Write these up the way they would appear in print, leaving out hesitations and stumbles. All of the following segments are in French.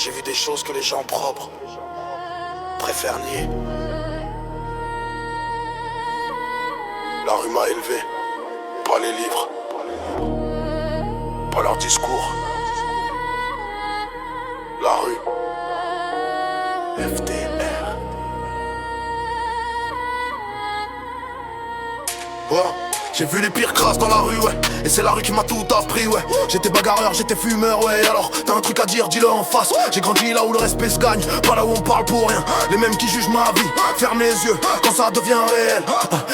J'ai vu des choses que les gens propres préfèrent nier. La rue m'a élevé, pas les livres, pas leurs discours. La rue, FDR. Ouais. J'ai vu les pires crasses dans la rue, ouais. Et c'est la rue qui m'a tout appris, ouais. J'étais bagarreur, j'étais fumeur, ouais. Alors, t'as un truc à dire, dis-le en face. J'ai grandi là où le respect se gagne, pas là où on parle pour rien. Les mêmes qui jugent ma vie, ferme les yeux quand ça devient réel.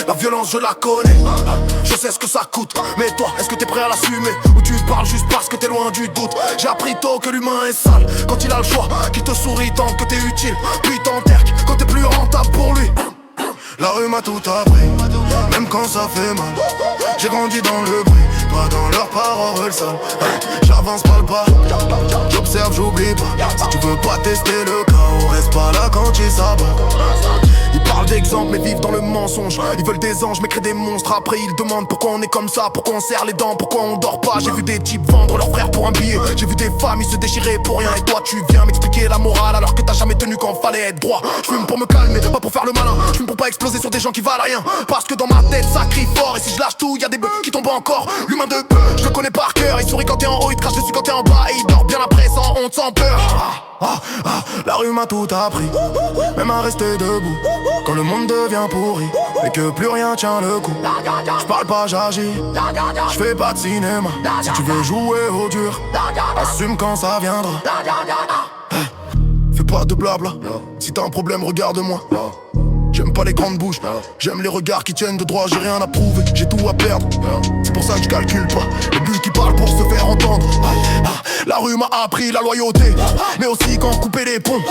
La violence, je la connais, je sais ce que ça coûte. Mais toi, est-ce que t'es prêt à l'assumer? Ou tu parles juste parce que t'es loin du doute? J'ai appris tôt que l'humain est sale quand il a le choix, qu'il te sourit tant que t'es utile. Puis t'enterques quand t'es plus rentable pour lui. La rue m'a tout appris, même quand ça fait mal. J'ai grandi dans le bruit, pas dans leurs paroles sales. J'avance pas le pas, j'observe, j'oublie pas. Si tu veux pas tester le chaos, reste pas là quand il s'abat. Ils parlent d'exemple mais vivent dans le mensonge. Ils veulent des anges mais créent des monstres. Après ils demandent pourquoi on est comme ça, pourquoi on serre les dents, pourquoi on dort pas. J'ai vu des types vendre leurs frères pour un billet. J'ai vu des familles se déchirer pour rien. Et toi tu viens m'expliquer la morale alors que t'as jamais tenu quand fallait être droit. Je fume pour me calmer, pas pour faire le malin. Je fume pour pas exploser sur des gens qui valent rien. Parce que dans ma tête ça crie fort. Et si je lâche tout, y'a des bœufs qui tombent encore. L'humain de peu, je le connais par cœur. Il sourit quand t'es en haut, il te crache dessus quand t'es en bas. Et il dort bien après sans honte, sans peur. La rue m'a tout appris, même à rester debout quand le monde devient pourri et que plus rien tient le coup. Je parle pas, j'agis, je fais pas de cinéma. Si tu veux jouer au dur, assume quand ça viendra. Fais pas de blabla, si t'as un problème regarde-moi. J'aime pas les grandes bouches, j'aime les regards qui tiennent de droit. J'ai rien à prouver, j'ai tout à perdre. C'est pour ça que je calcule pas les bulles qui parlent pour se faire entendre. La rue m'a appris la loyauté, mais aussi quand couper les ponts.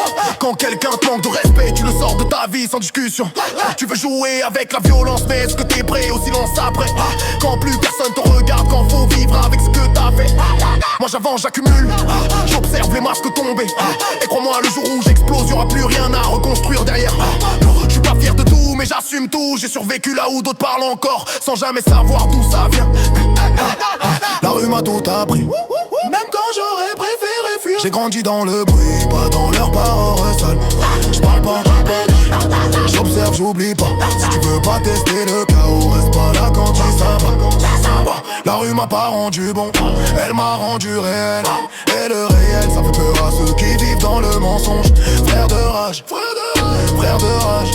Quand quelqu'un te manque de respect, tu le sors de ta vie sans discussion. Tu veux jouer avec la violence, mais est-ce que t'es prêt au silence après? Quand plus personne te regarde, quand faut vivre avec ce que t'as fait. Moi j'avance, j'accumule, j'observe les masques tomber. Et crois-moi, le jour où j'explose, y'aura plus rien à reconstruire derrière. Je suis pas fier de tout, mais j'assume tout. J'ai survécu là où d'autres parlent encore, sans jamais savoir d'où ça vient. La rue m'a tout appris, même quand j'aurais préféré fuir. J'ai grandi dans le bruit, pas dans leurs paroles sales. J'parle pas, j'observe, j'oublie pas. Si tu veux pas tester le chaos, reste pas là quand il s'abat. La rue m'a pas rendu bon, elle m'a rendu réel. Et le réel, ça fait peur à ceux qui vivent dans le mensonge. Frère de rage, frère de rage.